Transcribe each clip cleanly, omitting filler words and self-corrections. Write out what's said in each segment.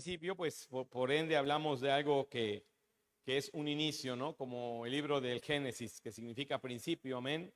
principio, pues por ende hablamos de algo que es un inicio, ¿no? Como el libro del Génesis, que significa principio, amén.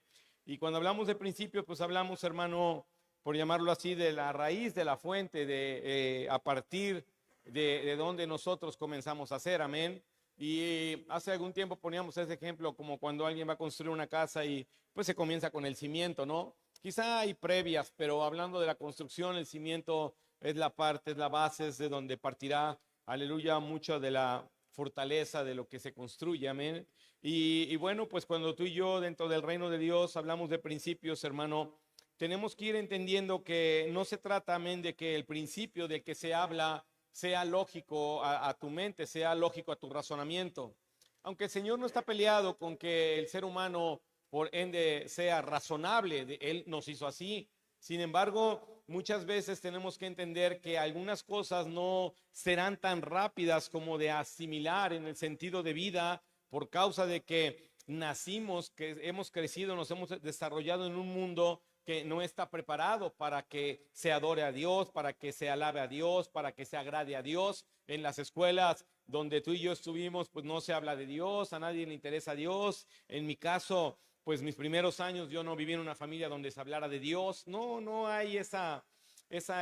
Y cuando hablamos de principio, pues hablamos, hermano, por llamarlo así, de la raíz, de la fuente, de a partir de donde nosotros comenzamos a hacer, amén. Y hace algún tiempo poníamos ese ejemplo como cuando alguien va a construir una casa y pues se comienza con el cimiento, ¿no? Quizá hay previas, pero hablando de la construcción, el cimiento es la parte, es la base, es de donde partirá, aleluya, mucho de la fortaleza de lo que se construye, amén. Y bueno, pues cuando tú y yo dentro del reino de Dios hablamos de principios, hermano, tenemos que ir entendiendo que no se trata, amén, de que el principio del que se habla sea lógico a tu mente, sea lógico a tu razonamiento. Aunque el Señor no está peleado con que el ser humano por ende sea razonable, Él nos hizo así. Sin embargo, muchas veces tenemos que entender que algunas cosas no serán tan rápidas como de asimilar en el sentido de vida por causa de que nacimos, que hemos crecido, nos hemos desarrollado en un mundo que no está preparado para que se adore a Dios, para que se alabe a Dios, para que se agrade a Dios. En las escuelas donde tú y yo estuvimos, pues no se habla de Dios, a nadie le interesa a Dios. En mi caso, pues mis primeros años yo no viví en una familia donde se hablara de Dios. No hay esa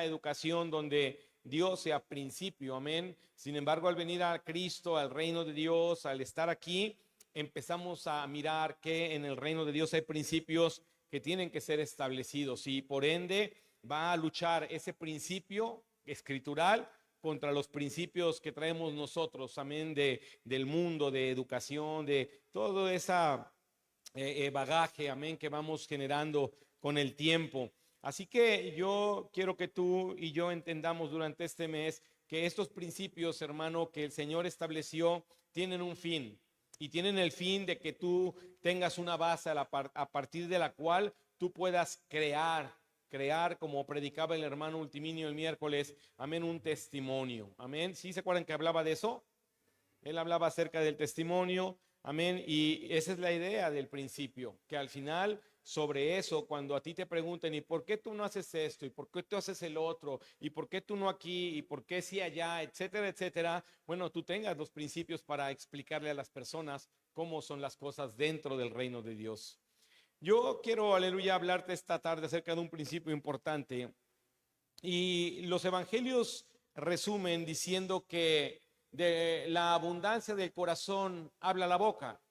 educación donde Dios sea principio, amén. Sin embargo, al venir a Cristo, al reino de Dios, al estar aquí, empezamos a mirar que en el reino de Dios hay principios que tienen que ser establecidos y por ende va a luchar ese principio escritural contra los principios que traemos nosotros, amén, del mundo, de educación, de todo esa bagaje, amén, que vamos generando con el tiempo. Así que yo quiero que tú y yo entendamos durante este mes que estos principios, hermano, que el Señor estableció, tienen un fin. Y tienen el fin de que tú tengas una base a partir de la cual tú puedas crear, como predicaba el hermano Ultiminio el miércoles, amén, un testimonio. Amén. ¿Sí se acuerdan que hablaba de eso? Él hablaba acerca del testimonio, amén, y esa es la idea del principio, que al final sobre eso, cuando a ti te pregunten, ¿y por qué tú no haces esto? ¿Y por qué tú haces el otro? ¿Y por qué tú no aquí? ¿Y por qué sí allá? Etcétera, etcétera. Bueno, tú tengas los principios para explicarle a las personas cómo son las cosas dentro del reino de Dios. Yo quiero, aleluya, hablarte esta tarde acerca de un principio importante. Y los evangelios resumen diciendo que de la abundancia del corazón habla la boca.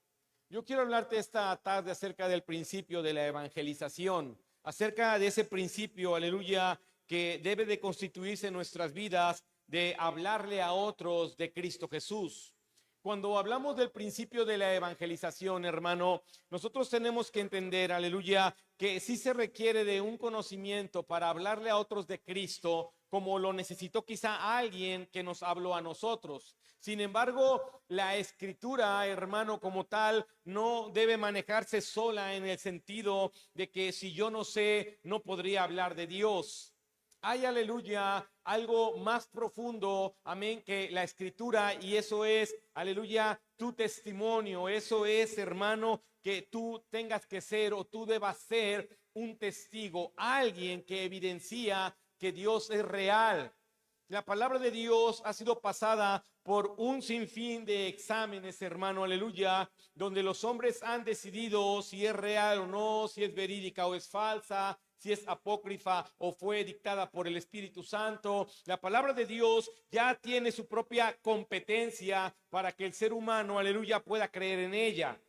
Yo quiero hablarte esta tarde acerca del principio de la evangelización, acerca de ese principio, aleluya, que debe de constituirse en nuestras vidas, de hablarle a otros de Cristo Jesús. Cuando hablamos del principio de la evangelización, hermano, nosotros tenemos que entender, aleluya, que sí se requiere de un conocimiento para hablarle a otros de Cristo, como lo necesitó quizá alguien que nos habló a nosotros. Sin embargo, la escritura, hermano, como tal, no debe manejarse sola en el sentido de que si yo no sé, no podría hablar de Dios. Hay, aleluya, algo más profundo, amén, que la escritura, y eso es, aleluya, tu testimonio. Eso es, hermano, que tú tengas que ser o tú debas ser un testigo, alguien que evidencia que Dios es real. La palabra de Dios ha sido pasada por un sinfín de exámenes, hermano, aleluya, donde los hombres han decidido si es real o no, si es verídica o es falsa, si es apócrifa o fue dictada por el Espíritu Santo. La palabra de Dios ya tiene su propia competencia para que el ser humano, aleluya, pueda creer en ella.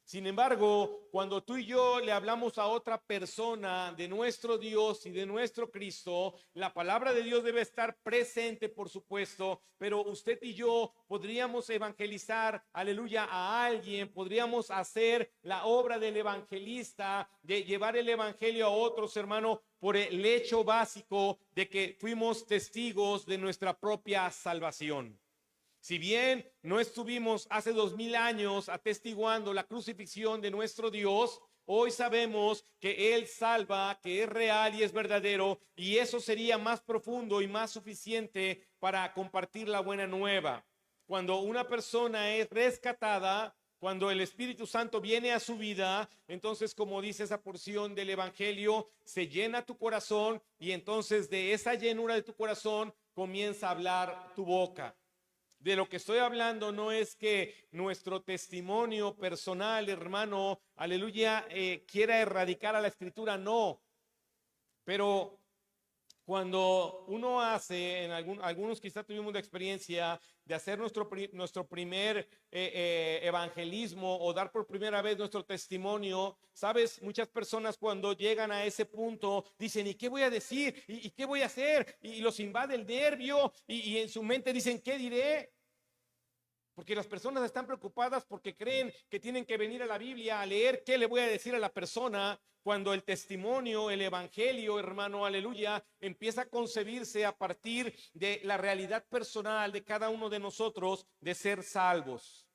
Sin embargo, cuando tú y yo le hablamos a otra persona de nuestro Dios y de nuestro Cristo, la palabra de Dios debe estar presente, por supuesto, pero usted y yo podríamos evangelizar, aleluya, a alguien, podríamos hacer la obra del evangelista, de llevar el evangelio a otros, hermano, por el hecho básico de que fuimos testigos de nuestra propia salvación. Si bien no estuvimos hace 2000 años atestiguando la crucifixión de nuestro Dios, hoy sabemos que Él salva, que es real y es verdadero, y eso sería más profundo y más suficiente para compartir la buena nueva. Cuando una persona es rescatada, cuando el Espíritu Santo viene a su vida, entonces, como dice esa porción del Evangelio, se llena tu corazón y entonces de esa llenura de tu corazón comienza a hablar tu boca. De lo que estoy hablando no es que nuestro testimonio personal, hermano, aleluya, quiera erradicar a la escritura, no. Pero cuando uno hace, algunos quizás tuvimos la experiencia de hacer nuestro primer evangelismo o dar por primera vez nuestro testimonio, sabes, muchas personas cuando llegan a ese punto dicen, ¿y qué voy a decir? ¿Y qué voy a hacer? Y los invade el nervio y en su mente dicen, ¿qué diré? Porque las personas están preocupadas porque creen que tienen que venir a la Biblia a leer qué le voy a decir a la persona, cuando el testimonio, el evangelio, hermano, aleluya, empieza a concebirse a partir de la realidad personal de cada uno de nosotros de ser salvos.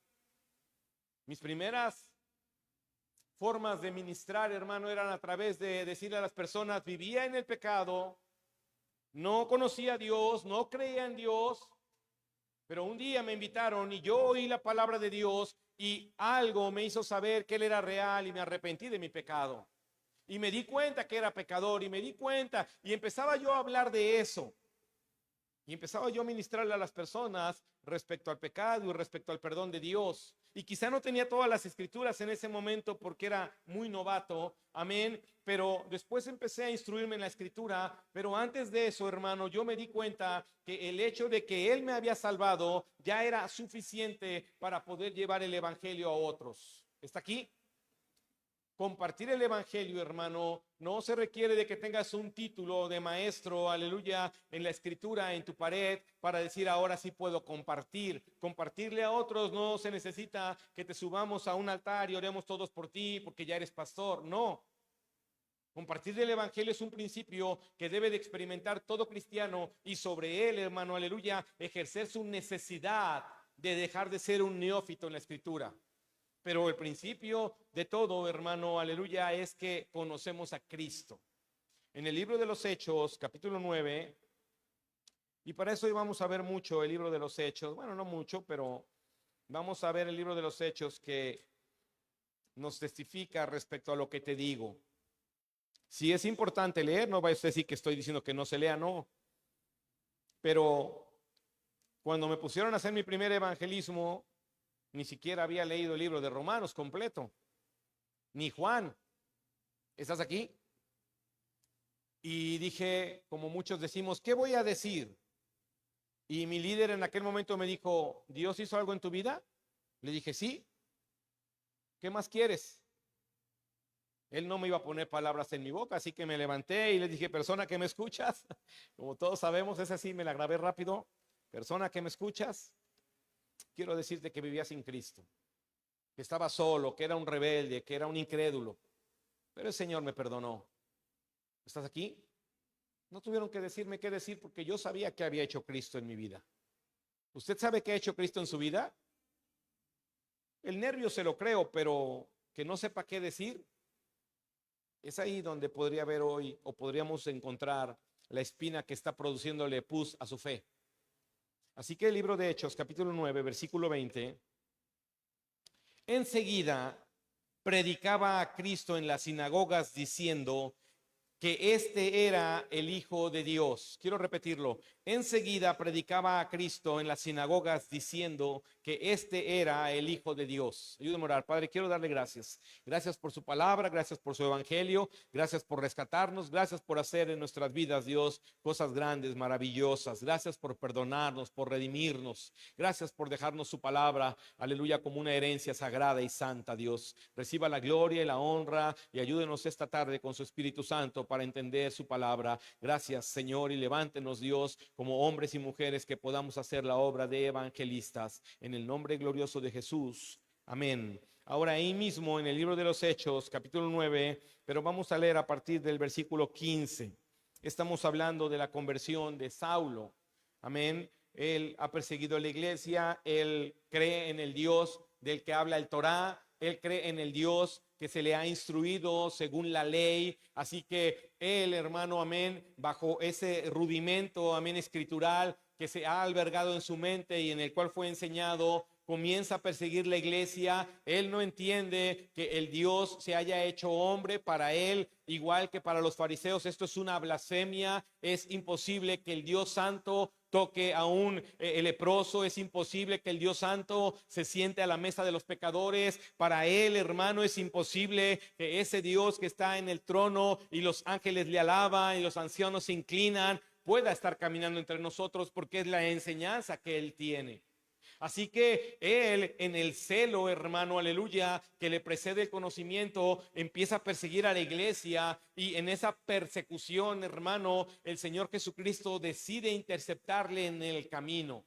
Mis primeras formas de ministrar, hermano, eran a través de decirle a las personas, vivía en el pecado, no conocía a Dios, no creía en Dios. Pero un día me invitaron y yo oí la palabra de Dios y algo me hizo saber que Él era real y me arrepentí de mi pecado. Y me di cuenta que era pecador y me di cuenta y empezaba yo a hablar de eso. Y empezaba yo a ministrarle a las personas respecto al pecado y respecto al perdón de Dios. Y quizá no tenía todas las escrituras en ese momento porque era muy novato, amén. Pero después empecé a instruirme en la escritura. Pero antes de eso, hermano, yo me di cuenta que el hecho de que Él me había salvado ya era suficiente para poder llevar el evangelio a otros. ¿Está aquí? Compartir el evangelio, hermano, no se requiere de que tengas un título de maestro, aleluya, en la escritura, en tu pared, para decir ahora sí puedo compartir. Compartirle a otros no se necesita que te subamos a un altar y oremos todos por ti porque ya eres pastor. No. Compartir el evangelio es un principio que debe de experimentar todo cristiano y sobre él, hermano, aleluya, ejercer su necesidad de dejar de ser un neófito en la escritura. Pero el principio de todo, hermano, aleluya, es que conocemos a Cristo. En el libro de los Hechos, capítulo 9, y para eso hoy vamos a ver mucho el libro de los Hechos. Bueno, no mucho, pero vamos a ver el libro de los Hechos que nos testifica respecto a lo que te digo. Si es importante leer, no vais a decir que estoy diciendo que no se lea, no. Pero cuando me pusieron a hacer mi primer evangelismo, ni siquiera había leído el libro de Romanos completo, ni Juan. ¿Estás aquí? Y dije, como muchos decimos, ¿qué voy a decir? Y mi líder en aquel momento me dijo, ¿Dios hizo algo en tu vida? Le dije, sí. ¿Qué más quieres? Él no me iba a poner palabras en mi boca, así que me levanté y le dije, persona que me escuchas, como todos sabemos, es así, me la grabé rápido. Persona que me escuchas, quiero decirte que vivía sin Cristo, que estaba solo, que era un rebelde, que era un incrédulo. Pero el Señor me perdonó. ¿Estás aquí? No tuvieron que decirme qué decir porque yo sabía qué había hecho Cristo en mi vida. ¿Usted sabe qué ha hecho Cristo en su vida? El nervio se lo creo, pero que no sepa qué decir. Es ahí donde podría haber hoy o podríamos encontrar la espina que está produciéndole pus a su fe. Así que el libro de Hechos, capítulo 9, versículo 20, enseguida predicaba a Cristo en las sinagogas diciendo que este era el Hijo de Dios. Quiero repetirlo. Enseguida predicaba a Cristo en las sinagogas diciendo que este era el Hijo de Dios. Ayúdame a orar. Padre, quiero darle gracias. Gracias por su palabra, gracias por su evangelio, gracias por rescatarnos, gracias por hacer en nuestras vidas, Dios, cosas grandes, maravillosas. Gracias por perdonarnos, por redimirnos. Gracias por dejarnos su palabra, aleluya, como una herencia sagrada y santa, Dios. Reciba la gloria y la honra y ayúdenos esta tarde con su Espíritu Santo para entender su palabra. Gracias, Señor, y levántenos, Dios, como hombres y mujeres que podamos hacer la obra de evangelistas en el nombre glorioso de Jesús. Amén. Ahora ahí mismo en el libro de los Hechos, capítulo 9, pero vamos a leer a partir del versículo 15. Estamos hablando de la conversión de Saulo. Amén. Él ha perseguido a la iglesia, él cree en el Dios del que habla el Torá, él cree en el Dios que se le ha instruido según la ley. Así que él, hermano, amén, bajo ese rudimento, amén, escritural que se ha albergado en su mente y en el cual fue enseñado, comienza a perseguir la iglesia. Él no entiende que el Dios se haya hecho hombre. Para él, igual que para los fariseos, esto es una blasfemia. Es imposible que el Dios santo toque a un leproso, es imposible que el Dios Santo se siente a la mesa de los pecadores. Para él, hermano, es imposible que ese Dios que está en el trono y los ángeles le alaban y los ancianos se inclinan, pueda estar caminando entre nosotros, porque es la enseñanza que él tiene. Así que él, en el celo, hermano, aleluya, que le precede el conocimiento, empieza a perseguir a la iglesia, y en esa persecución, hermano, el Señor Jesucristo decide interceptarle en el camino.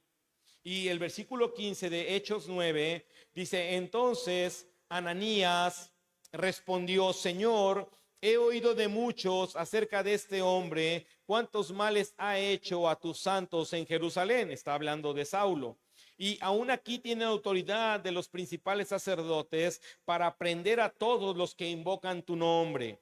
Y el versículo 15 de Hechos 9 dice: entonces Ananías respondió: Señor, he oído de muchos acerca de este hombre, cuántos males ha hecho a tus santos en Jerusalén. Está hablando de Saulo. Y aún aquí tiene autoridad de los principales sacerdotes para prender a todos los que invocan tu nombre.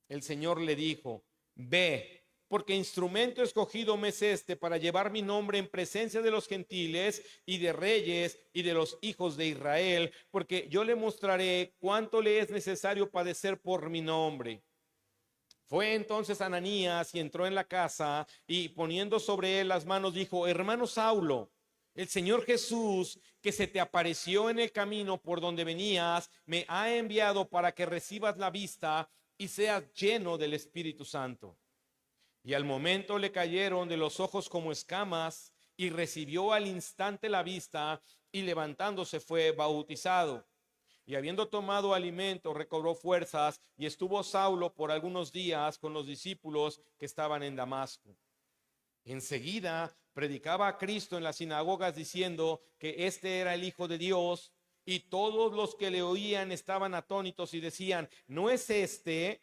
El Señor le dijo: ve, porque instrumento escogido me es este para llevar mi nombre en presencia de los gentiles y de reyes y de los hijos de Israel, porque yo le mostraré cuánto le es necesario padecer por mi nombre. Fue entonces Ananías y entró en la casa, y poniendo sobre él las manos dijo: hermano Saulo, el Señor Jesús, que se te apareció en el camino por donde venías, me ha enviado para que recibas la vista y seas lleno del Espíritu Santo. Y al momento le cayeron de los ojos como escamas, y recibió al instante la vista, y levantándose fue bautizado. Y habiendo tomado alimento, recobró fuerzas, y estuvo Saulo por algunos días con los discípulos que estaban en Damasco. Enseguida predicaba a Cristo en las sinagogas, diciendo que este era el Hijo de Dios, y todos los que le oían estaban atónitos y decían: ¿no es este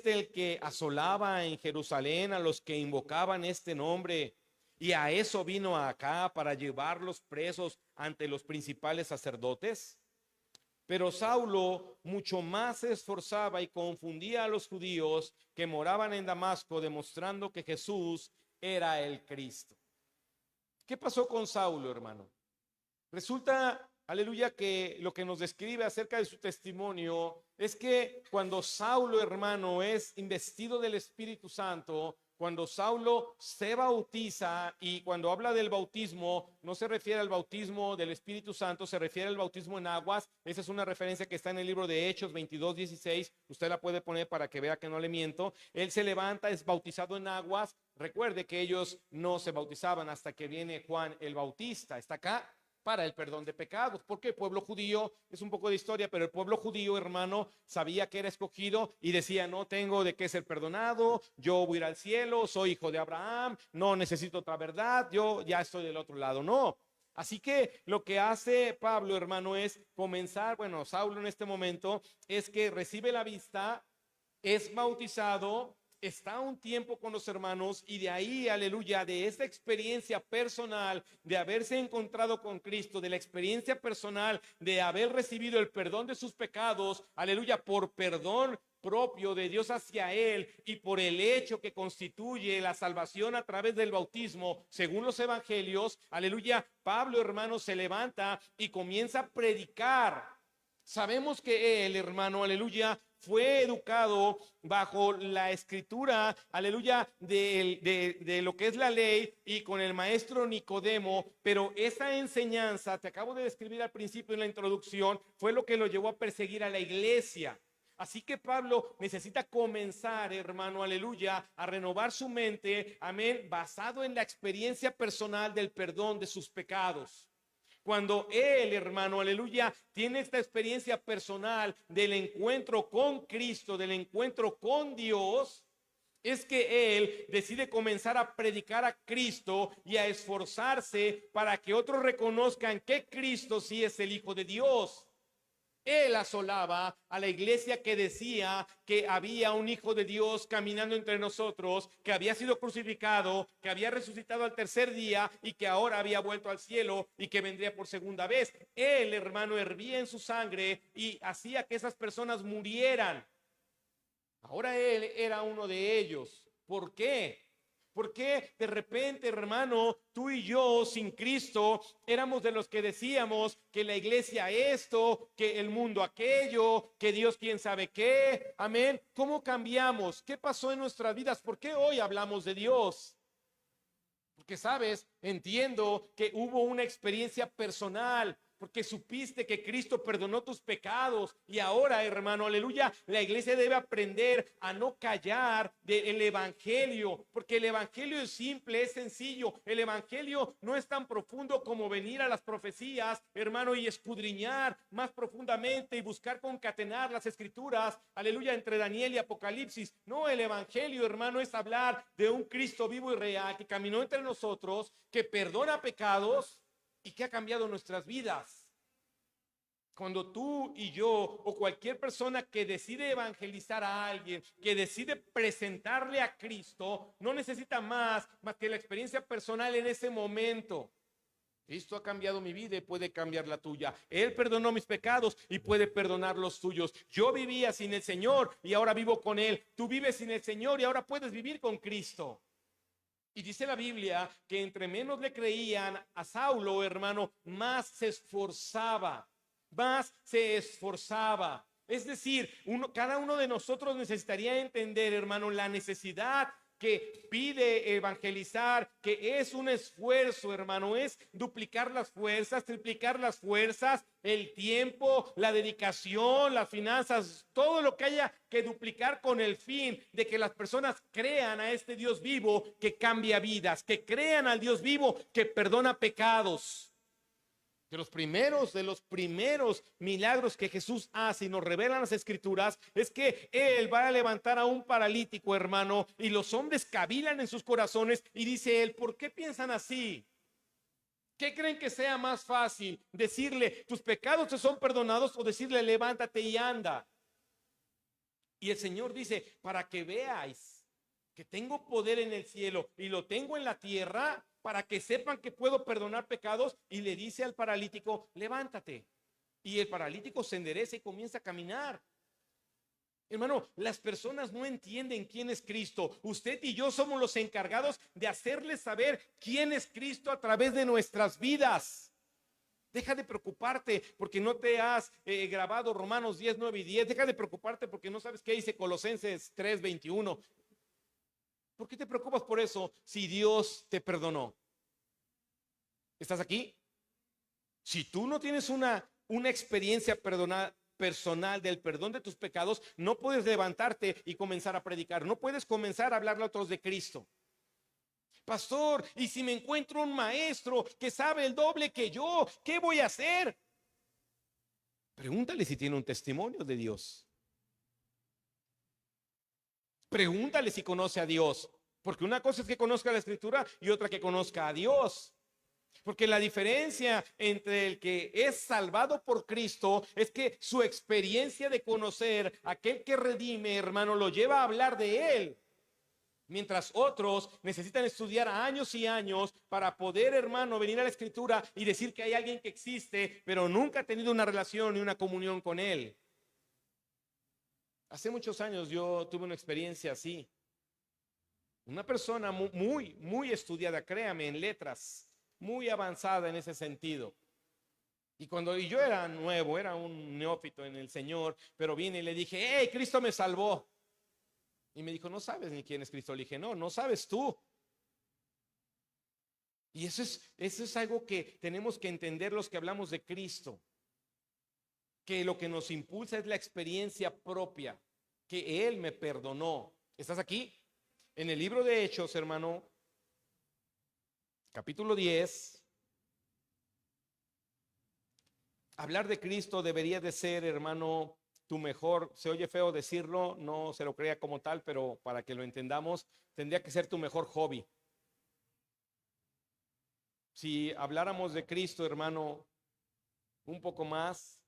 el que asolaba en Jerusalén a los que invocaban este nombre? Y a eso vino acá, para llevarlos presos ante los principales sacerdotes. Pero Saulo mucho más se esforzaba y confundía a los judíos que moraban en Damasco, demostrando que Jesús era el Cristo. ¿Qué pasó con Saulo, hermano? Resulta, aleluya, que lo que nos describe acerca de su testimonio es que cuando Saulo, hermano, es investido del Espíritu Santo, cuando Saulo se bautiza, y cuando habla del bautismo, no se refiere al bautismo del Espíritu Santo, se refiere al bautismo en aguas. Esa es una referencia que está en el libro de Hechos 22:16. Usted la puede poner para que vea que no le miento. Él se levanta, es bautizado en aguas. Recuerde que ellos no se bautizaban hasta que viene Juan el Bautista. Está acá para el perdón de pecados, porque el pueblo judío, es un poco de historia, pero el pueblo judío, hermano, sabía que era escogido y decía: no tengo de qué ser perdonado, yo voy a ir al cielo, soy hijo de Abraham, no necesito otra verdad, yo ya estoy del otro lado. No. Así que lo que hace Pablo, hermano, es comenzar, bueno, Saulo en este momento, es que recibe la vista, es bautizado, está un tiempo con los hermanos, y de ahí, aleluya, de esta experiencia personal de haberse encontrado con Cristo, de la experiencia personal de haber recibido el perdón de sus pecados, aleluya, por perdón propio de Dios hacia él, y por el hecho que constituye la salvación a través del bautismo, según los evangelios, aleluya, Pablo, hermano, se levanta y comienza a predicar. Sabemos que él, hermano, aleluya, fue educado bajo la escritura, aleluya, de lo que es la ley, y con el maestro Nicodemo, pero esa enseñanza, te acabo de describir al principio en la introducción, fue lo que lo llevó a perseguir a la iglesia. Así que Pablo necesita comenzar, hermano, aleluya, a renovar su mente, amén, basado en la experiencia personal del perdón de sus pecados. Cuando él, hermano, aleluya, tiene esta experiencia personal del encuentro con Cristo, del encuentro con Dios, es que él decide comenzar a predicar a Cristo y a esforzarse para que otros reconozcan que Cristo sí es el Hijo de Dios. Él asolaba a la iglesia que decía que había un Hijo de Dios caminando entre nosotros, que había sido crucificado, que había resucitado al tercer día y que ahora había vuelto al cielo y que vendría por segunda vez. Él, hermano, hervía en su sangre y hacía que esas personas murieran. Ahora él era uno de ellos. ¿Por qué? Porque de repente, hermano, tú y yo sin Cristo éramos de los que decíamos que la iglesia esto, que el mundo aquello, que Dios quién sabe qué? Amén. ¿Cómo cambiamos? ¿Qué pasó en nuestras vidas? ¿Por qué hoy hablamos de Dios? Porque sabes, entiendo que hubo una experiencia personal, porque supiste que Cristo perdonó tus pecados. Y ahora, hermano, aleluya, la iglesia debe aprender a no callar del evangelio, porque el evangelio es simple, es sencillo. El evangelio no es tan profundo como venir a las profecías, hermano, y escudriñar más profundamente y buscar concatenar las escrituras, aleluya, entre Daniel y Apocalipsis. No, el evangelio, hermano, es hablar de un Cristo vivo y real que caminó entre nosotros, que perdona pecados y que ha cambiado nuestras vidas. Cuando tú y yo o cualquier persona que decide evangelizar a alguien, que decide presentarle a Cristo, no necesita más que la experiencia personal en ese momento. Cristo ha cambiado mi vida y puede cambiar la tuya. Él perdonó mis pecados y puede perdonar los tuyos. Yo vivía sin el Señor y ahora vivo con Él. Tú vives sin el Señor y ahora puedes vivir con Cristo. Y dice la Biblia que entre menos le creían a Saulo, hermano, más se esforzaba, más se esforzaba. Es decir, cada uno de nosotros necesitaría entender, hermano, la necesidad que pide evangelizar, que es un esfuerzo, hermano, es duplicar las fuerzas, triplicar las fuerzas, el tiempo, la dedicación, las finanzas, todo lo que haya que duplicar con el fin de que las personas crean a este Dios vivo que cambia vidas, que crean al Dios vivo que perdona pecados. De los primeros milagros que Jesús hace y nos revelan las escrituras es que Él va a levantar a un paralítico, hermano, y los hombres cavilan en sus corazones y dice Él, ¿por qué piensan así? ¿Qué creen que sea más fácil? Decirle, tus pecados te son perdonados, o decirle, levántate y anda. Y el Señor dice, para que veáis que tengo poder en el cielo y lo tengo en la tierra, para que sepan que puedo perdonar pecados. Y le dice al paralítico, levántate. Y el paralítico se endereza y comienza a caminar. Hermano, las personas no entienden quién es Cristo. Usted y yo somos los encargados de hacerles saber quién es Cristo a través de nuestras vidas. Deja de preocuparte porque no te has grabado Romanos 10, 9 y 10. Deja de preocuparte porque no sabes qué dice Colosenses 3, 21. ¿Por qué te preocupas por eso si Dios te perdonó? ¿Estás aquí? Si tú no tienes una experiencia personal del perdón de tus pecados, no puedes levantarte y comenzar a predicar. No puedes comenzar a hablarle a otros de Cristo. Pastor, ¿y si me encuentro un maestro que sabe el doble que yo? ¿Qué voy a hacer? Pregúntale si tiene un testimonio de Dios. Pregúntale si conoce a Dios, porque una cosa es que conozca la escritura y otra que conozca a Dios. Porque la diferencia entre el que es salvado por Cristo es que su experiencia de conocer a aquel que redime, hermano, lo lleva a hablar de Él. Mientras otros necesitan estudiar años y años para poder, hermano, venir a la escritura y decir que hay alguien que existe, pero nunca ha tenido una relación ni una comunión con Él. Hace muchos años yo tuve una experiencia así. Una persona muy estudiada, créame, en letras, muy avanzada en ese sentido. Y cuando yo era nuevo, era un neófito en el Señor, pero vine y le dije, hey, Cristo me salvó. Y me dijo, no sabes ni quién es Cristo. Le dije, no sabes tú. Y eso es algo que tenemos que entender los que hablamos de Cristo. Que lo que nos impulsa es la experiencia propia, que Él me perdonó. ¿Estás aquí? En el libro de Hechos, hermano, capítulo 10, hablar de Cristo debería de ser, hermano, tu mejor, se oye feo decirlo, no se lo crea como tal, pero para que lo entendamos, tendría que ser tu mejor hobby. Si habláramos de Cristo, hermano, un poco más,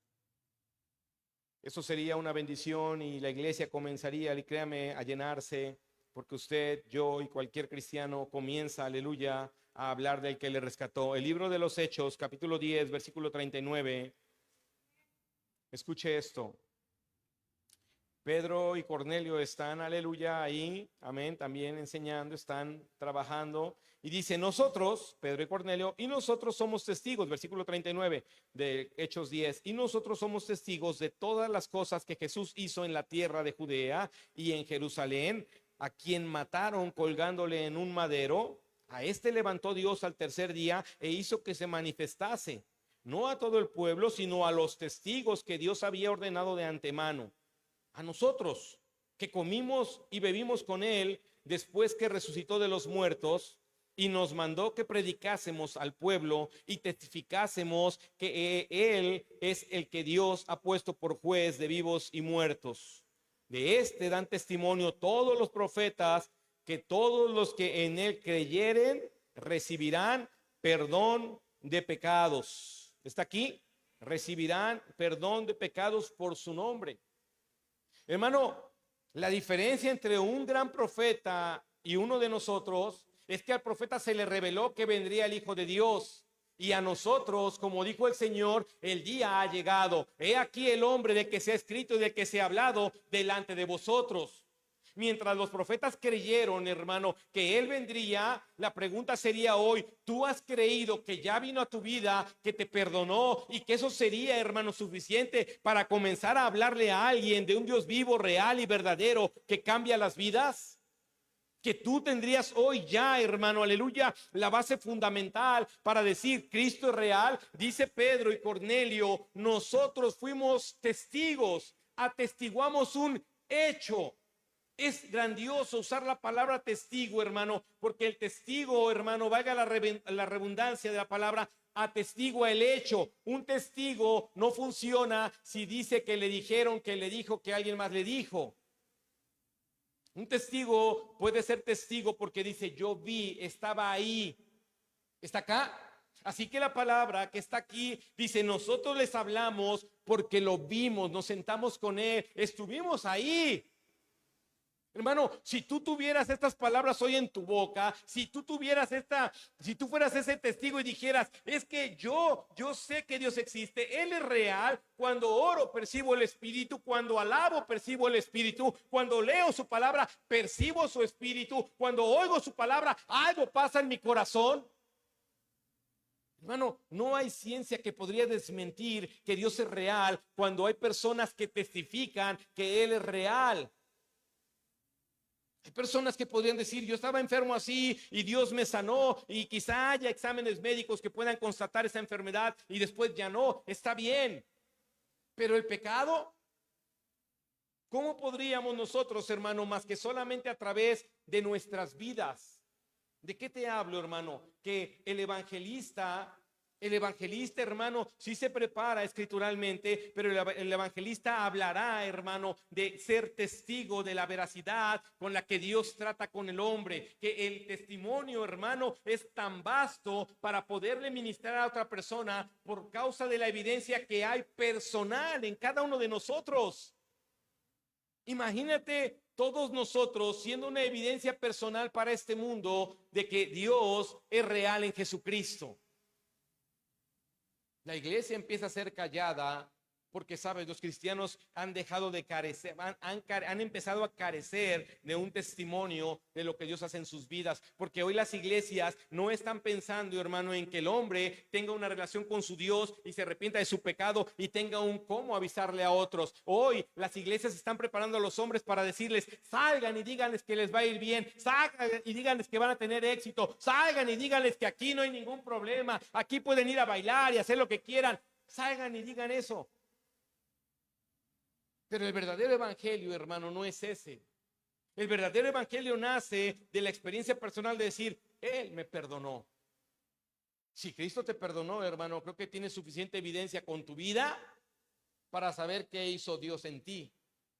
eso sería una bendición y la iglesia comenzaría, y créame, a llenarse, porque usted, yo y cualquier cristiano comienza, aleluya, a hablar del que le rescató. El libro de los Hechos, capítulo 10, versículo 39. Escuche esto. Pedro y Cornelio están, aleluya, ahí, amén, también enseñando, están trabajando. Y dice, nosotros, Pedro y Cornelio, y nosotros somos testigos, versículo 39 de Hechos 10, y nosotros somos testigos de todas las cosas que Jesús hizo en la tierra de Judea y en Jerusalén, a quien mataron colgándole en un madero. A este levantó Dios al tercer día e hizo que se manifestase, no a todo el pueblo, sino a los testigos que Dios había ordenado de antemano. A nosotros, que comimos y bebimos con él después que resucitó de los muertos, y nos mandó que predicásemos al pueblo y testificásemos que él es el que Dios ha puesto por juez de vivos y muertos. De este dan testimonio todos los profetas, que todos los que en él creyeren recibirán perdón de pecados. ¿Está aquí? Recibirán perdón de pecados por su nombre. Hermano, la diferencia entre un gran profeta y uno de nosotros es que al profeta se le reveló que vendría el Hijo de Dios. Y a nosotros, como dijo el Señor, el día ha llegado. He aquí el hombre de que se ha escrito y de que se ha hablado delante de vosotros. Mientras los profetas creyeron, hermano, que él vendría, la pregunta sería hoy: ¿tú has creído que ya vino a tu vida, que te perdonó y que eso sería, hermano, suficiente para comenzar a hablarle a alguien de un Dios vivo, real y verdadero que cambia las vidas? Que tú tendrías hoy ya, hermano, aleluya, la base fundamental para decir Cristo es real. Dice Pedro y Cornelio: nosotros fuimos testigos, atestiguamos un hecho. Es grandioso usar la palabra testigo, hermano, porque el testigo, hermano, valga la redundancia de la palabra, atestigua el hecho. Un testigo no funciona si dice que le dijeron, que le dijo, que alguien más le dijo. Un testigo puede ser testigo porque dice: yo vi, estaba ahí. ¿Está acá? Así que la palabra que está aquí dice: nosotros les hablamos porque lo vimos, nos sentamos con él, estuvimos ahí. Hermano, si tú tuvieras estas palabras hoy en tu boca, si tú fueras ese testigo y dijeras: es que yo sé que Dios existe, Él es real, cuando oro percibo el Espíritu, cuando alabo percibo el Espíritu, cuando leo su palabra percibo su Espíritu, cuando oigo su palabra algo pasa en mi corazón. Hermano, no hay ciencia que podría desmentir que Dios es real cuando hay personas que testifican que Él es real. Hay personas que podrían decir: yo estaba enfermo así y Dios me sanó, y quizá haya exámenes médicos que puedan constatar esa enfermedad y después ya no, está bien. Pero el pecado, ¿cómo podríamos nosotros, hermano, más que solamente a través de nuestras vidas? ¿De qué te hablo, hermano? Que el evangelista, hermano, sí se prepara escrituralmente, pero el evangelista hablará, hermano, de ser testigo de la veracidad con la que Dios trata con el hombre. Que el testimonio, hermano, es tan vasto para poderle ministrar a otra persona por causa de la evidencia que hay personal en cada uno de nosotros. Imagínate todos nosotros siendo una evidencia personal para este mundo de que Dios es real en Jesucristo. La iglesia empieza a ser callada porque, sabes, los cristianos han dejado de carecer, han empezado a carecer de un testimonio de lo que Dios hace en sus vidas. Porque hoy las iglesias no están pensando, hermano, en que el hombre tenga una relación con su Dios y se arrepienta de su pecado y tenga un cómo avisarle a otros. Hoy las iglesias están preparando a los hombres para decirles: salgan y díganles que les va a ir bien, salgan y díganles que van a tener éxito, salgan y díganles que aquí no hay ningún problema, aquí pueden ir a bailar y hacer lo que quieran, salgan y digan eso. Pero el verdadero evangelio, hermano, no es ese. El verdadero evangelio nace de la experiencia personal de decir: Él me perdonó. Si Cristo te perdonó, hermano, creo que tienes suficiente evidencia con tu vida para saber qué hizo Dios en ti.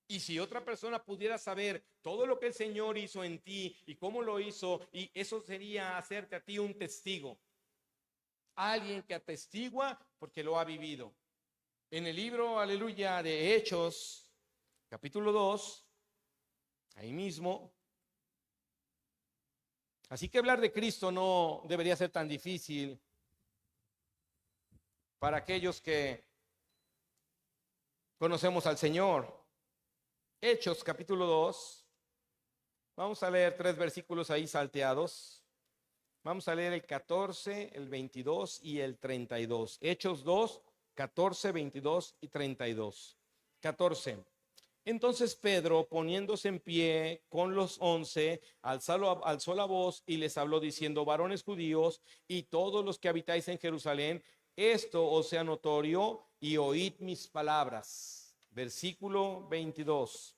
Y si otra persona pudiera saber todo lo que el Señor hizo en ti y cómo lo hizo, y eso sería hacerte a ti un testigo. Alguien que atestigua porque lo ha vivido. En el libro, aleluya, de Hechos, capítulo 2, ahí mismo. Así que hablar de Cristo no debería ser tan difícil para aquellos que conocemos al Señor. Hechos, capítulo 2. Vamos a leer 3 versículos ahí salteados. Vamos a leer el 14, el 22 y el 32. Hechos 2, 14, 22 y 32. 14. Entonces Pedro, poniéndose en pie con los 11, alzó la voz y les habló diciendo: varones judíos y todos los que habitáis en Jerusalén, esto os sea notorio y oíd mis palabras. Versículo 22.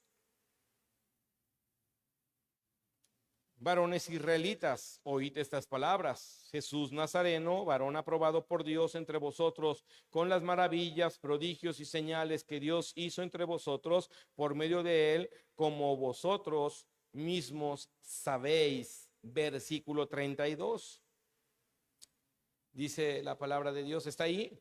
Varones israelitas, oíd estas palabras. Jesús Nazareno, varón aprobado por Dios entre vosotros, con las maravillas, prodigios y señales que Dios hizo entre vosotros por medio de él, como vosotros mismos sabéis. Versículo 32. Dice la palabra de Dios, ¿está ahí?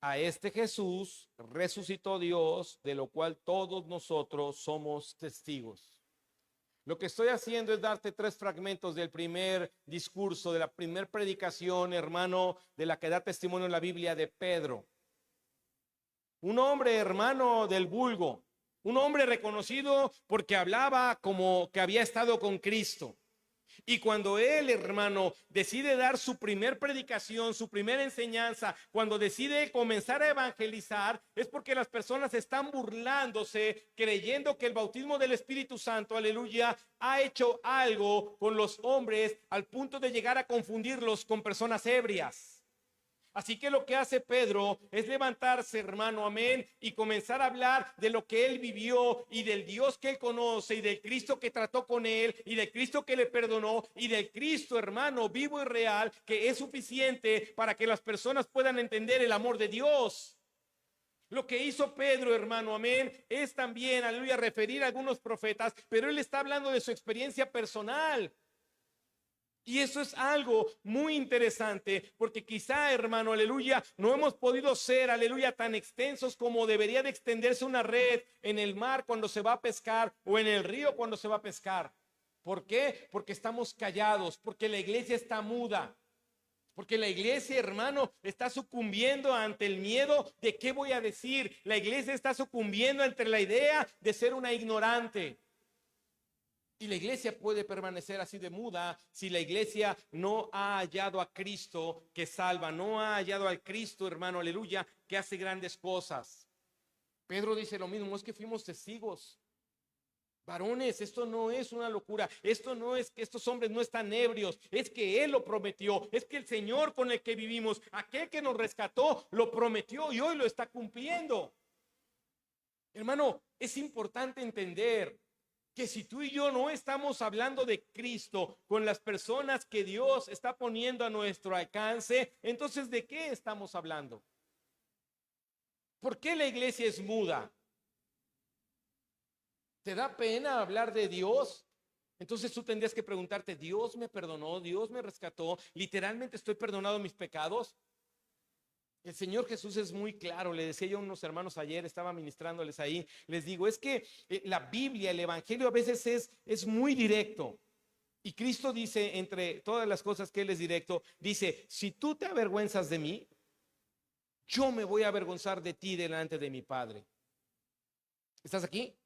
A este Jesús resucitó Dios, de lo cual todos nosotros somos testigos. Lo que estoy haciendo es darte 3 fragmentos del primer discurso, de la primera predicación, hermano, de la que da testimonio en la Biblia, de Pedro. Un hombre, hermano, del vulgo, un hombre reconocido porque hablaba como que había estado con Cristo. Y cuando él, hermano, decide dar su primer predicación, su primera enseñanza, cuando decide comenzar a evangelizar, es porque las personas están burlándose, creyendo que el bautismo del Espíritu Santo, aleluya, ha hecho algo con los hombres al punto de llegar a confundirlos con personas ebrias. Así que lo que hace Pedro es levantarse, hermano, amén, y comenzar a hablar de lo que él vivió y del Dios que él conoce y del Cristo que trató con él y del Cristo que le perdonó y del Cristo, hermano, vivo y real, que es suficiente para que las personas puedan entender el amor de Dios. Lo que hizo Pedro, hermano, amén, es también, aleluya, referir a algunos profetas, pero él está hablando de su experiencia personal. Y eso es algo muy interesante, porque quizá, hermano, aleluya, no hemos podido ser, aleluya, tan extensos como debería de extenderse una red en el mar cuando se va a pescar o en el río cuando se va a pescar. ¿Por qué? Porque estamos callados, porque la iglesia está muda, porque la iglesia, hermano, está sucumbiendo ante el miedo de qué voy a decir. La iglesia está sucumbiendo ante la idea de ser una ignorante. Y la iglesia puede permanecer así de muda si la iglesia no ha hallado a Cristo que salva, no ha hallado al Cristo, hermano, aleluya, que hace grandes cosas. Pedro dice lo mismo, es que fuimos testigos. Varones, esto no es una locura, esto no es que estos hombres no están ebrios, es que Él lo prometió, es que el Señor con el que vivimos, aquel que nos rescató, lo prometió y hoy lo está cumpliendo. Hermano, es importante entender que si tú y yo no estamos hablando de Cristo con las personas que Dios está poniendo a nuestro alcance, entonces ¿de qué estamos hablando? ¿Por qué la iglesia es muda? ¿Te da pena hablar de Dios? Entonces tú tendrías que preguntarte, ¿Dios me perdonó? ¿Dios me rescató? ¿Literalmente estoy perdonado mis pecados? El Señor Jesús es muy claro. Le decía yo a unos hermanos ayer, estaba ministrándoles ahí, les digo, es que la Biblia, el Evangelio a veces es muy directo. Y Cristo dice, entre todas las cosas que Él es directo, dice, si tú te avergüenzas de mí, yo me voy a avergonzar de ti delante de mi Padre. ¿Estás aquí?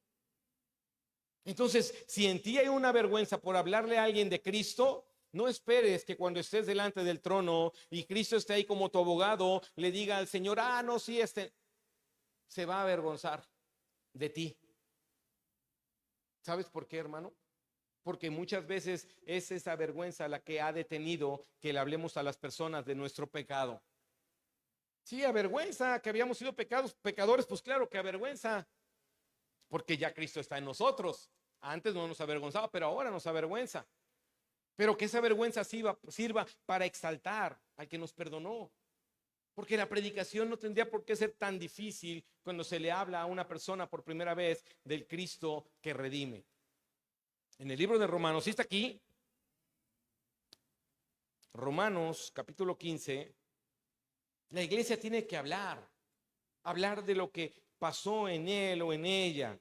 Entonces, si en ti hay una vergüenza por hablarle a alguien de Cristo, no esperes que cuando estés delante del trono y Cristo esté ahí como tu abogado, le diga al Señor, no, sí, se va a avergonzar de ti. ¿Sabes por qué, hermano? Porque muchas veces es esa vergüenza la que ha detenido que le hablemos a las personas de nuestro pecado. Sí, avergüenza que habíamos sido pecadores, pues claro que avergüenza, porque ya Cristo está en nosotros. Antes no nos avergonzaba, pero ahora nos avergüenza. Pero que esa vergüenza sirva para exaltar al que nos perdonó. Porque la predicación no tendría por qué ser tan difícil cuando se le habla a una persona por primera vez del Cristo que redime. En el libro de Romanos, ¿sí está aquí? Romanos capítulo 15. La iglesia tiene que hablar de lo que pasó en él o en ella.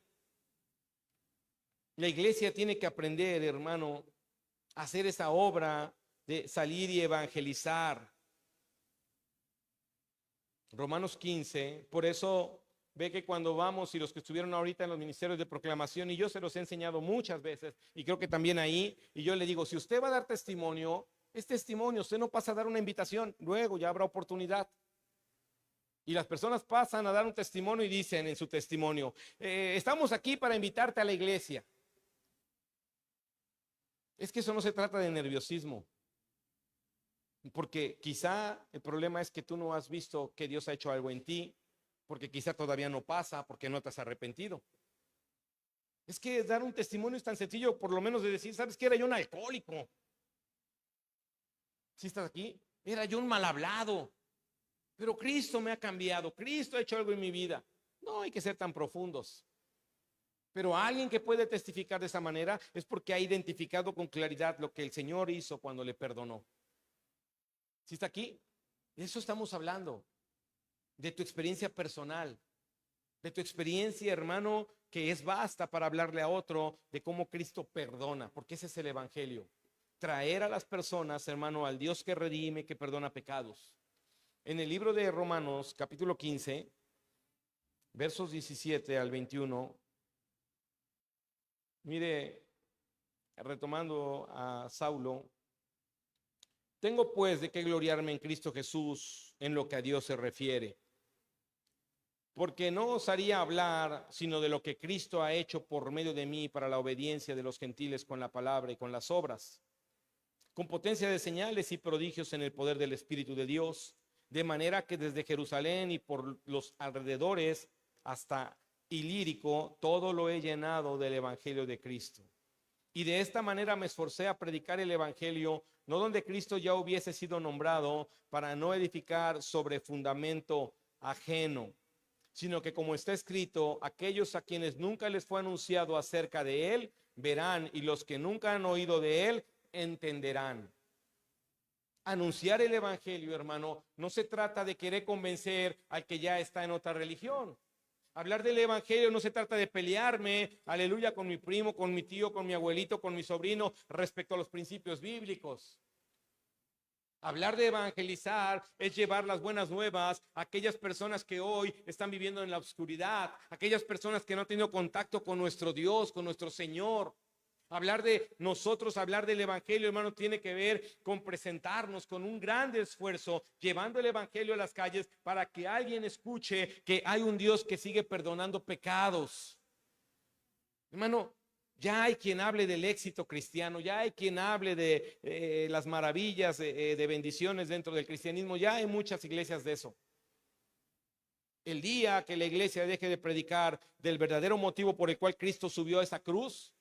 La iglesia tiene que aprender, hermano, a hacer esa obra de salir y evangelizar. Romanos 15, por eso ve que cuando vamos y los que estuvieron ahorita en los ministerios de proclamación, y yo se los he enseñado muchas veces, y creo que también ahí, y yo le digo, si usted va a dar testimonio, es testimonio, usted no pasa a dar una invitación, luego ya habrá oportunidad. Y las personas pasan a dar un testimonio y dicen en su testimonio, estamos aquí para invitarte a la iglesia. Es que eso no se trata de nerviosismo, porque quizá el problema es que tú no has visto que Dios ha hecho algo en ti, porque quizá todavía no pasa, porque no te has arrepentido. Es que dar un testimonio es tan sencillo, por lo menos de decir, ¿sabes qué? Era yo un alcohólico. ¿Sí estás aquí? Era yo un mal hablado, pero Cristo me ha cambiado, Cristo ha hecho algo en mi vida. No hay que ser tan profundos. Pero alguien que puede testificar de esa manera es porque ha identificado con claridad lo que el Señor hizo cuando le perdonó. ¿Sí está aquí? De eso estamos hablando, de tu experiencia personal, de tu experiencia, hermano, que es basta para hablarle a otro de cómo Cristo perdona, porque ese es el evangelio. Traer a las personas, hermano, al Dios que redime, que perdona pecados. En el libro de Romanos, capítulo 15, versos 17 al 21, mire, retomando a Saulo, tengo pues de qué gloriarme en Cristo Jesús en lo que a Dios se refiere, porque no osaría hablar sino de lo que Cristo ha hecho por medio de mí para la obediencia de los gentiles con la palabra y con las obras, con potencia de señales y prodigios en el poder del Espíritu de Dios, de manera que desde Jerusalén y por los alrededores hasta Ilírico, todo lo he llenado del Evangelio de Cristo. Y de esta manera me esforcé a predicar el Evangelio, no donde Cristo ya hubiese sido nombrado, para no edificar sobre fundamento ajeno, sino que como está escrito, aquellos a quienes nunca les fue anunciado acerca de él, verán, y los que nunca han oído de él, entenderán. Anunciar el Evangelio, hermano, no se trata de querer convencer al que ya está en otra religión. Hablar del Evangelio no se trata de pelearme, aleluya, con mi primo, con mi tío, con mi abuelito, con mi sobrino, respecto a los principios bíblicos. Hablar de evangelizar es llevar las buenas nuevas a aquellas personas que hoy están viviendo en la oscuridad, aquellas personas que no han tenido contacto con nuestro Dios, con nuestro Señor. Hablar de nosotros, hablar del Evangelio, hermano, tiene que ver con presentarnos con un gran esfuerzo, llevando el Evangelio a las calles para que alguien escuche que hay un Dios que sigue perdonando pecados. Hermano, ya hay quien hable del éxito cristiano, ya hay quien hable de las maravillas, de bendiciones dentro del cristianismo, ya hay muchas iglesias de eso. El día que la iglesia deje de predicar del verdadero motivo por el cual Cristo subió a esa cruz,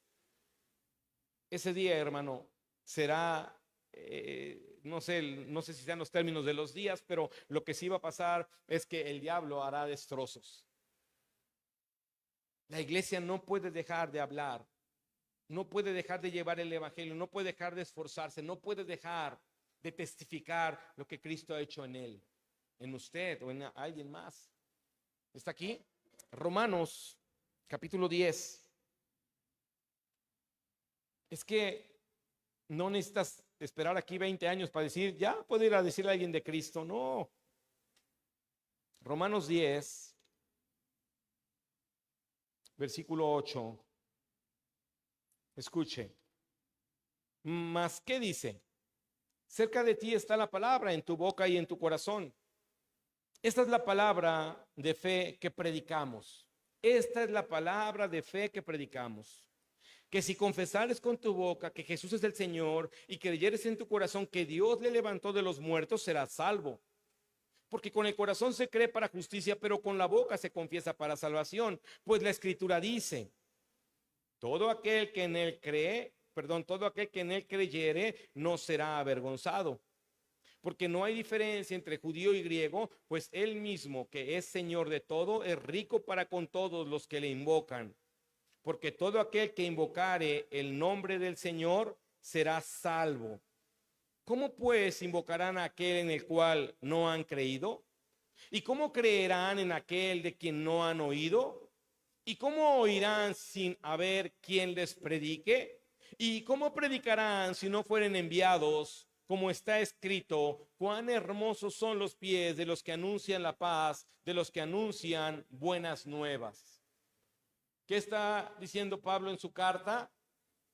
ese día, hermano, será, no sé si sean los términos de los días, pero lo que sí va a pasar es que el diablo hará destrozos. La iglesia no puede dejar de hablar, no puede dejar de llevar el evangelio, no puede dejar de esforzarse, no puede dejar de testificar lo que Cristo ha hecho en él, en usted o en alguien más. ¿Está aquí? Romanos, capítulo 10. Es que no necesitas esperar aquí 20 años para decir, ya puedo ir a decirle a alguien de Cristo. No. Romanos 10, versículo 8. Escuche. Mas, ¿qué dice? Cerca de ti está la palabra, en tu boca y en tu corazón. Esta es la palabra de fe que predicamos. Esta es la palabra de fe que predicamos. Que si confesares con tu boca que Jesús es el Señor y creyeres en tu corazón que Dios le levantó de los muertos, serás salvo. Porque con el corazón se cree para justicia, pero con la boca se confiesa para salvación. Pues la Escritura dice, todo aquel que en él creyere no será avergonzado. Porque no hay diferencia entre judío y griego, pues él mismo, que es Señor de todo, es rico para con todos los que le invocan. Porque todo aquel que invocare el nombre del Señor será salvo. ¿Cómo pues invocarán a aquel en el cual no han creído? ¿Y cómo creerán en aquel de quien no han oído? ¿Y cómo oirán sin haber quien les predique? ¿Y cómo predicarán si no fueren enviados? Como está escrito, cuán hermosos son los pies de los que anuncian la paz, de los que anuncian buenas nuevas. ¿Qué está diciendo Pablo en su carta?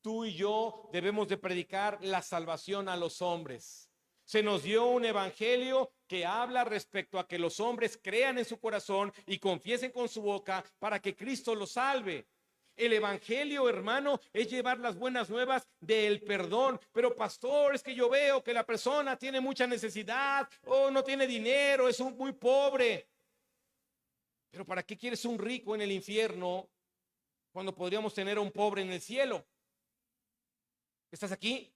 Tú y yo debemos de predicar la salvación a los hombres. Se nos dio un evangelio que habla respecto a que los hombres crean en su corazón y confiesen con su boca para que Cristo los salve. El evangelio, hermano, es llevar las buenas nuevas del perdón. Pero pastor, es que yo veo que la persona tiene mucha necesidad o no tiene dinero, es muy pobre. Pero ¿para qué quieres un rico en el infierno cuando podríamos tener a un pobre en el cielo? ¿Estás aquí?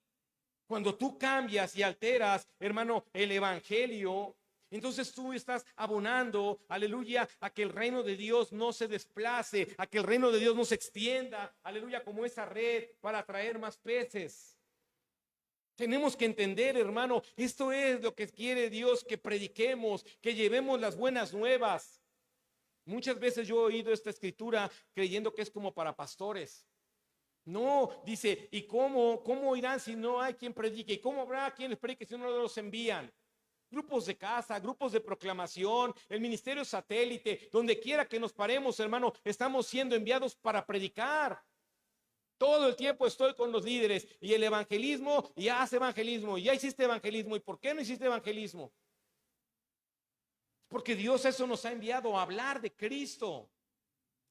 Cuando tú cambias y alteras, hermano, el evangelio, entonces tú estás abonando, aleluya, a que el reino de Dios no se desplace, a que el reino de Dios no se extienda, aleluya, como esa red para atraer más peces. Tenemos que entender, hermano, esto es lo que quiere Dios, que prediquemos, que llevemos las buenas nuevas. Muchas veces yo he oído esta escritura creyendo que es como para pastores. No, dice, ¿y cómo irán si no hay quien predique? ¿Y cómo habrá quien les predique si no los envían? Grupos de casa, grupos de proclamación, el ministerio satélite, donde quiera que nos paremos, hermano, estamos siendo enviados para predicar. Todo el tiempo estoy con los líderes y el evangelismo, y hace evangelismo, y ya hiciste evangelismo. ¿Y por qué no hiciste evangelismo? Porque Dios eso nos ha enviado a hablar de Cristo,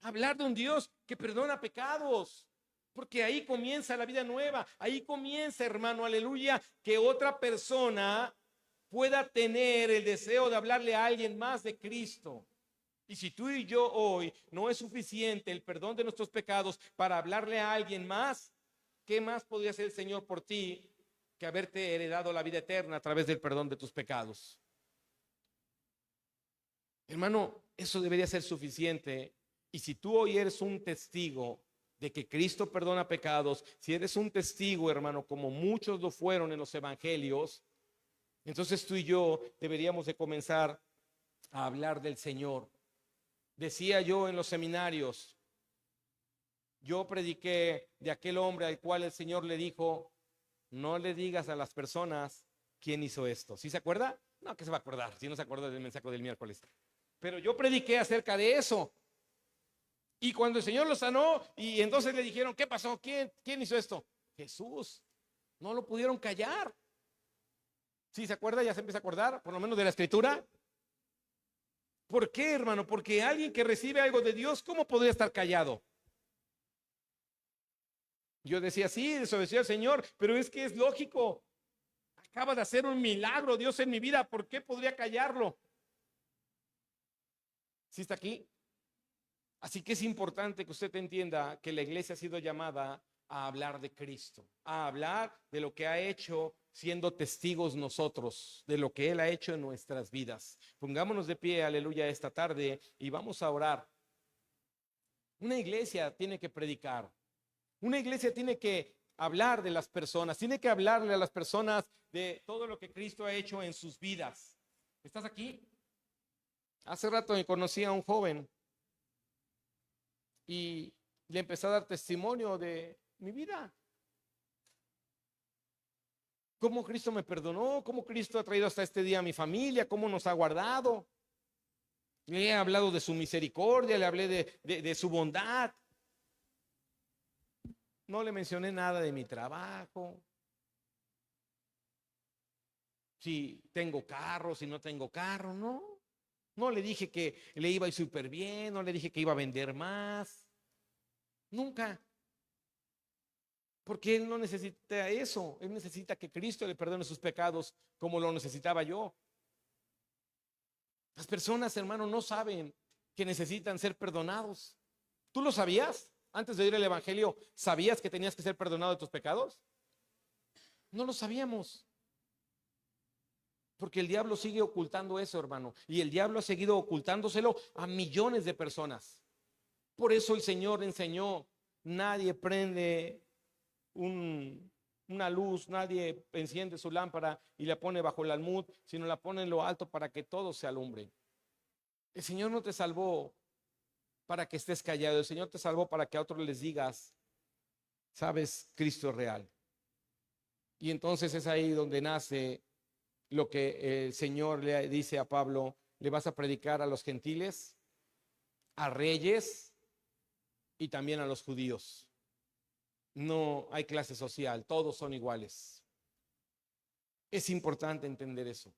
a hablar de un Dios que perdona pecados. Porque ahí comienza la vida nueva, ahí comienza, hermano, aleluya, que otra persona pueda tener el deseo de hablarle a alguien más de Cristo. Y si tú y yo hoy no es suficiente el perdón de nuestros pecados para hablarle a alguien más, ¿qué más podría hacer el Señor por ti que haberte heredado la vida eterna a través del perdón de tus pecados? Hermano, eso debería ser suficiente. Y si tú hoy eres un testigo de que Cristo perdona pecados, si eres un testigo, hermano, como muchos lo fueron en los evangelios, entonces tú y yo deberíamos de comenzar a hablar del Señor. Decía yo en los seminarios, yo prediqué de aquel hombre al cual el Señor le dijo, no le digas a las personas quién hizo esto. ¿Sí se acuerda? No, que se va a acordar, si no se acuerda del mensaje del miércoles. Pero yo prediqué acerca de eso. Y cuando el Señor lo sanó, y entonces le dijeron, ¿qué pasó? ¿Quién hizo esto? Jesús. No lo pudieron callar. ¿Sí se acuerda? ¿Ya se empieza a acordar? Por lo menos de la escritura. ¿Por qué, hermano? Porque alguien que recibe algo de Dios, ¿cómo podría estar callado? Yo decía, sí, desobedeció al Señor, pero es que es lógico. Acaba de hacer un milagro Dios en mi vida, ¿por qué podría callarlo? ¿Sí está aquí? Así que es importante que usted entienda que la iglesia ha sido llamada a hablar de Cristo, a hablar de lo que ha hecho siendo testigos nosotros, de lo que Él ha hecho en nuestras vidas. Pongámonos de pie, aleluya, esta tarde y vamos a orar. Una iglesia tiene que predicar, una iglesia tiene que hablar de las personas, tiene que hablarle a las personas de todo lo que Cristo ha hecho en sus vidas. ¿Estás aquí? Hace rato me conocí a un joven y le empecé a dar testimonio de mi vida. Cómo Cristo me perdonó, cómo Cristo ha traído hasta este día a mi familia, cómo nos ha guardado. Le he hablado de su misericordia, le hablé de su bondad. No le mencioné nada de mi trabajo. Si tengo carro, si no tengo carro, no. No le dije que le iba a ir súper bien, no le dije que iba a vender más. Nunca. Porque él no necesita eso. Él necesita que Cristo le perdone sus pecados como lo necesitaba yo. Las personas, hermano, no saben que necesitan ser perdonados. ¿Tú lo sabías? Antes de oír el evangelio, ¿sabías que tenías que ser perdonado de tus pecados? No lo sabíamos. Porque el diablo sigue ocultando eso, hermano. Y el diablo ha seguido ocultándoselo a millones de personas. Por eso el Señor enseñó, nadie prende una luz, nadie enciende su lámpara y la pone bajo el almud, sino la pone en lo alto para que todo se alumbre. El Señor no te salvó para que estés callado, el Señor te salvó para que a otros les digas, sabes, Cristo es real. Y entonces es ahí donde nace lo que el Señor le dice a Pablo, le vas a predicar a los gentiles, a reyes y también a los judíos. No hay clase social, todos son iguales. Es importante entender eso.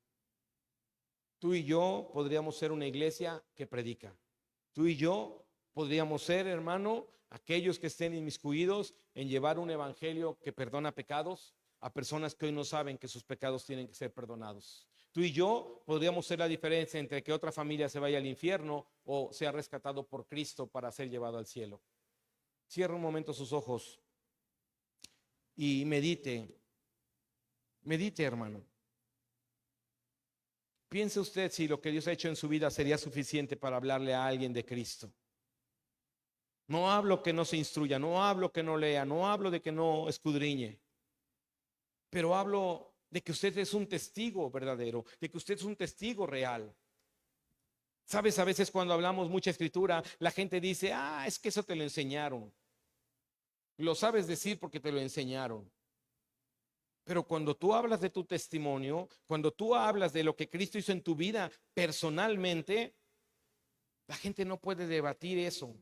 Tú y yo podríamos ser una iglesia que predica. Tú y yo podríamos ser, hermano, aquellos que estén inmiscuidos en llevar un evangelio que perdona pecados a personas que hoy no saben que sus pecados tienen que ser perdonados. Tú y yo podríamos ser la diferencia entre que otra familia se vaya al infierno o sea rescatado por Cristo para ser llevado al cielo. Cierra un momento sus ojos y medite, hermano. Piense usted si lo que Dios ha hecho en su vida sería suficiente para hablarle a alguien de Cristo. No hablo que no se instruya, no hablo que no lea, no hablo de que no escudriñe, pero hablo de que usted es un testigo verdadero, de que usted es un testigo real. Sabes, a veces cuando hablamos mucha escritura, la gente dice, es que eso te lo enseñaron. Lo sabes decir porque te lo enseñaron. Pero cuando tú hablas de tu testimonio, cuando tú hablas de lo que Cristo hizo en tu vida personalmente, la gente no puede debatir eso.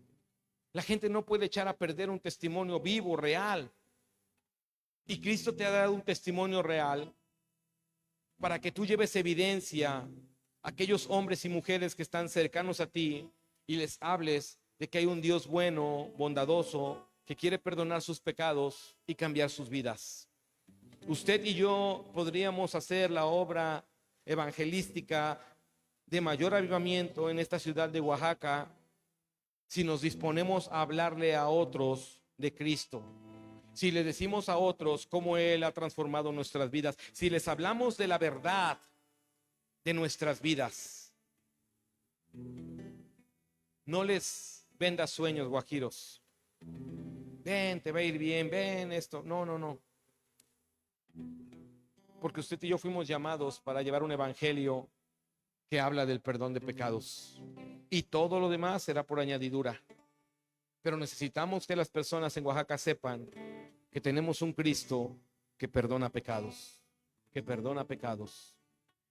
La gente no puede echar a perder un testimonio vivo, real. Y Cristo te ha dado un testimonio real para que tú lleves evidencia a aquellos hombres y mujeres que están cercanos a ti y les hables de que hay un Dios bueno, bondadoso, que quiere perdonar sus pecados y cambiar sus vidas. Usted y yo podríamos hacer la obra evangelística de mayor avivamiento en esta ciudad de Oaxaca si nos disponemos a hablarle a otros de Cristo. Si le decimos a otros cómo Él ha transformado nuestras vidas, si les hablamos de la verdad de nuestras vidas. No les vendas sueños, guajiros. Ven, te va a ir bien, ven esto. No. Porque usted y yo fuimos llamados para llevar un evangelio que habla del perdón de pecados. Y todo lo demás será por añadidura. Pero necesitamos que las personas en Oaxaca sepan que tenemos un Cristo que perdona pecados,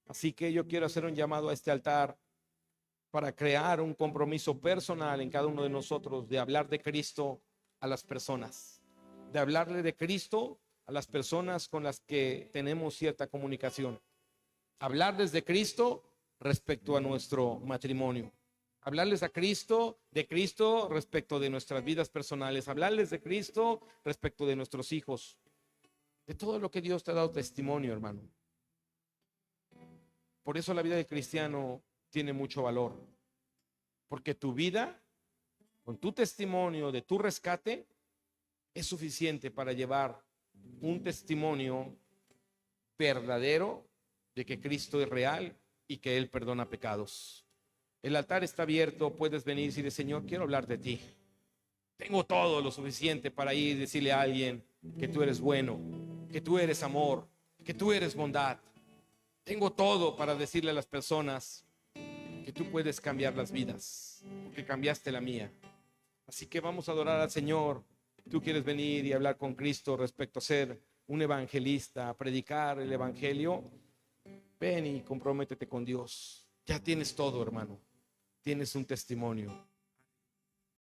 Así que yo quiero hacer un llamado a este altar para crear un compromiso personal en cada uno de nosotros de hablar de Cristo a las personas, de hablarle de Cristo a las personas con las que tenemos cierta comunicación, hablarles de Cristo respecto a nuestro matrimonio, hablarles de Cristo respecto de nuestras vidas personales, hablarles de Cristo respecto de nuestros hijos, de todo lo que Dios te ha dado testimonio, hermano. Por eso la vida del cristiano tiene mucho valor, porque tu vida, con tu testimonio de tu rescate, es suficiente para llevar un testimonio verdadero de que Cristo es real y que Él perdona pecados. El altar está abierto, puedes venir y decirle, Señor, quiero hablar de ti. Tengo todo lo suficiente para ir y decirle a alguien que tú eres bueno, que tú eres amor, que tú eres bondad. Tengo todo para decirle a las personas que tú puedes cambiar las vidas, que cambiaste la mía. Así que vamos a adorar al Señor. Tú quieres venir y hablar con Cristo respecto a ser un evangelista, a predicar el evangelio. Ven y comprométete con Dios. Ya tienes todo, hermano. Tienes un testimonio.